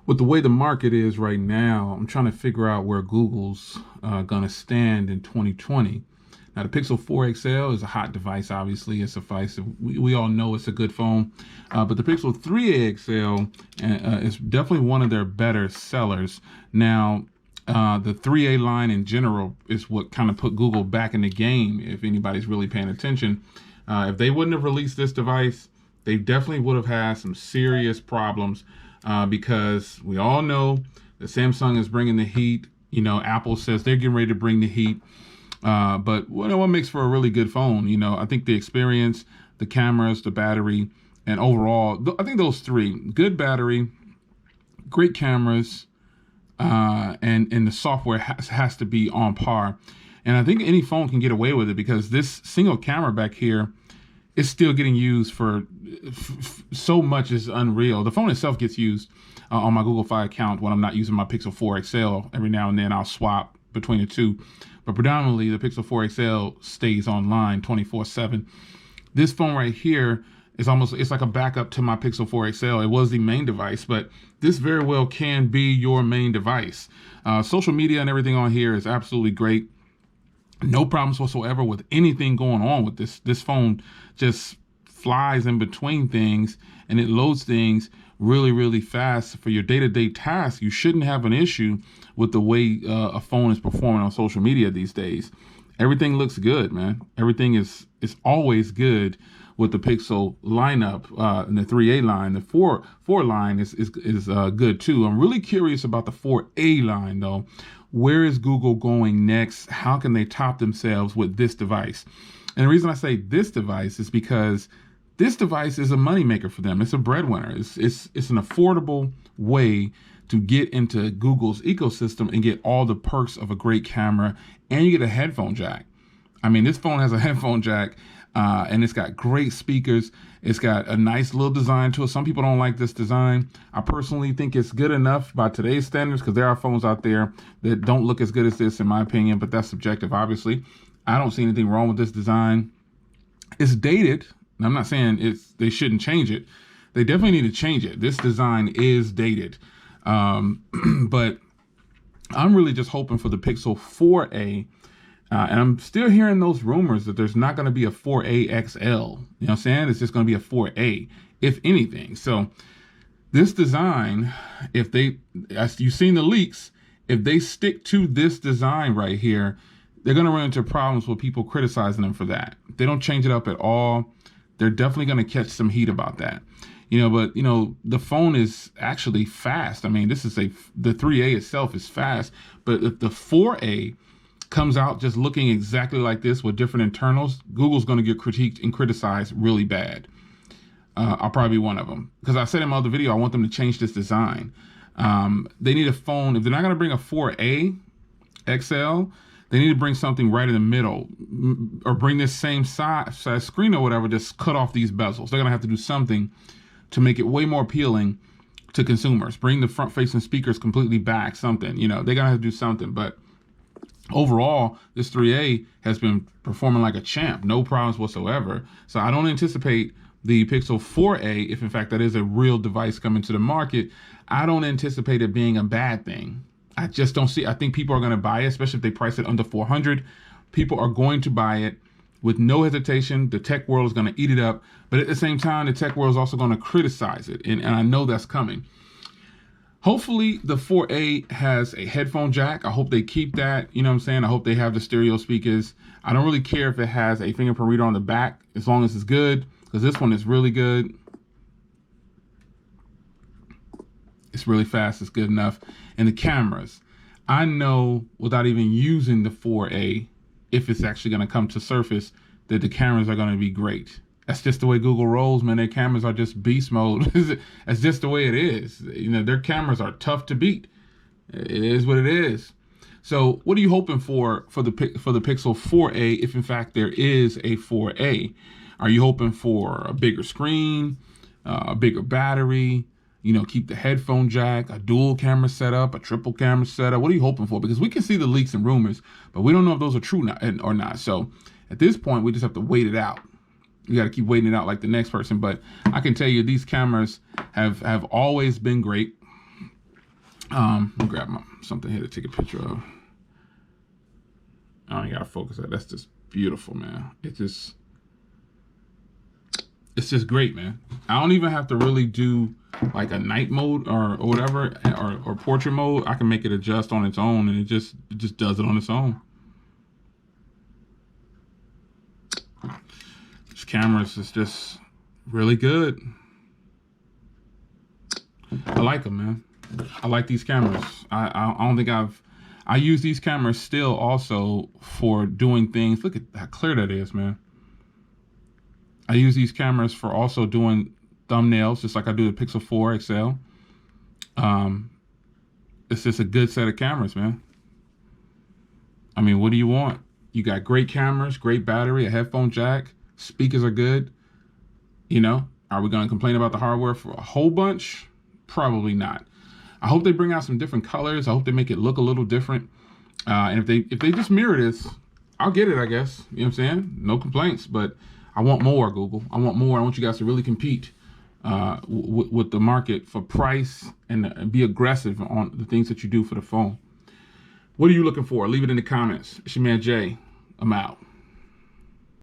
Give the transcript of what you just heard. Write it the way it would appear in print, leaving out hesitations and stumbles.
With the way the market is right now, I'm trying to figure out where Google's going to stand in 2020. Now, the Pixel 4 XL is a hot device, obviously, it's suffice. We all know it's a good phone. But the Pixel 3a XL is definitely one of their better sellers. Now, the 3A line in general is what kind of put Google back in the game, if anybody's really paying attention. If they wouldn't have released this device, they definitely would have had some serious problems because we all know that Samsung is bringing the heat. You know, Apple says they're getting ready to bring the heat. But what makes for a really good phone? You know, I think the experience, the cameras, the battery, and overall, I think those three: good battery, great cameras, and the software has to be on par. And I think any phone can get away with it because this single camera back here is still getting used for so much is unreal. The phone itself gets used on my Google Fi account when I'm not using my Pixel 4 XL. Every now and then I'll swap between the two, but predominantly the Pixel 4 XL stays online 24/7. This phone right here is it's like a backup to my Pixel 4 XL. It was the main device, but this very well can be your main device. Social media and everything on here is absolutely great. No problems whatsoever with anything going on with this. This phone just flies in between things and it loads things really, really fast for your day-to-day tasks. You shouldn't have an issue with the way a phone is performing on social media these days. Everything looks good, man. Everything is always good with the Pixel lineup and the 3A line. The 4 line is good too. I'm really curious about the 4A line though. Where is Google going next? How can they top themselves with this device? And the reason I say this device is because this device is a moneymaker for them. It's a breadwinner. It's an affordable way to get into Google's ecosystem and get all the perks of a great camera, and you get a headphone jack. I mean, this phone has a headphone jack, and it's got great speakers. It's got a nice little design to it. Some people don't like this design. I personally think it's good enough by today's standards because there are phones out there that don't look as good as this, in my opinion, but that's subjective, obviously. I don't see anything wrong with this design. It's dated. I'm not saying they shouldn't change it. They definitely need to change it. This design is dated. But I'm really just hoping for the Pixel 4a. And I'm still hearing those rumors that there's not going to be a 4A XL. You know what I'm saying? It's just going to be a 4A, if anything. So this design, as you've seen the leaks, if they stick to this design right here, they're going to run into problems with people criticizing them for that. If they don't change it up at all, they're definitely going to catch some heat about that. But the phone is actually fast. I mean, the 3A itself is fast, but if the 4A comes out just looking exactly like this with different internals, Google's going to get critiqued and criticized really bad. I'll probably be one of them because I said in my other video I want them to change this design. They need a phone. If they're not going to bring a 4A XL, they need to bring something right in the middle, or bring this same size screen or whatever. Just cut off these bezels. They're going to have to do something to make it way more appealing to consumers. Bring the front-facing speakers completely back. Something. They're going to have to do something, but overall, this 3A has been performing like a champ, no problems whatsoever. So I don't anticipate the Pixel 4A, if in fact that is a real device coming to the market, I don't anticipate it being a bad thing. I just don't see. I think people are going to buy it, especially if they price it under 400. People are going to buy it with no hesitation. The tech world is going to eat it up, but at the same time, the tech world is also going to criticize it, and I know that's coming. Hopefully the 4A has a headphone jack. I hope they keep that. You know what I'm saying? I hope they have the stereo speakers. I don't really care if it has a fingerprint reader on the back, as long as it's good, because this one is really good. It's really fast. It's good enough. And the cameras, I know without even using the 4A, if it's actually going to come to surface, that the cameras are going to be great. That's just the way Google rolls, man. Their cameras are just beast mode. That's just the way it is. Their cameras are tough to beat. It is what it is. So what are you hoping for the Pixel 4a, if in fact there is a 4a? Are you hoping for a bigger screen, a bigger battery, keep the headphone jack, a dual camera setup, a triple camera setup? What are you hoping for? Because we can see the leaks and rumors, but we don't know if those are true or not. So at this point, we just have to wait it out. You got to keep waiting it out like the next person. But I can tell you these cameras have always been great. Let me grab something here to take a picture of. I don't gotta focus that. That's just beautiful, man. It's just great, man. I don't even have to really do like a night mode or whatever, or portrait mode. I can make it adjust on its own, and it just does it on its own. This camera is just really good. I like them, man. I like these cameras. I don't think I use these cameras still also for doing things. Look at how clear that is, man. I use these cameras for also doing thumbnails, just like I do the Pixel 4 XL. It's just a good set of cameras, man. I mean, what do you want? You got great cameras, great battery, a headphone jack, speakers are good. You know, are we going to complain about the hardware for a whole bunch? Probably not. I hope they bring out some different colors. I hope they make it look a little different. And if they just mirror this, I'll get it, I guess. You know what I'm saying? No complaints, but I want more, Google. I want more. I want you guys to really compete with the market for price and be aggressive on the things that you do for the phone. What are you looking for? Leave it in the comments. It's your man Jay. I'm out.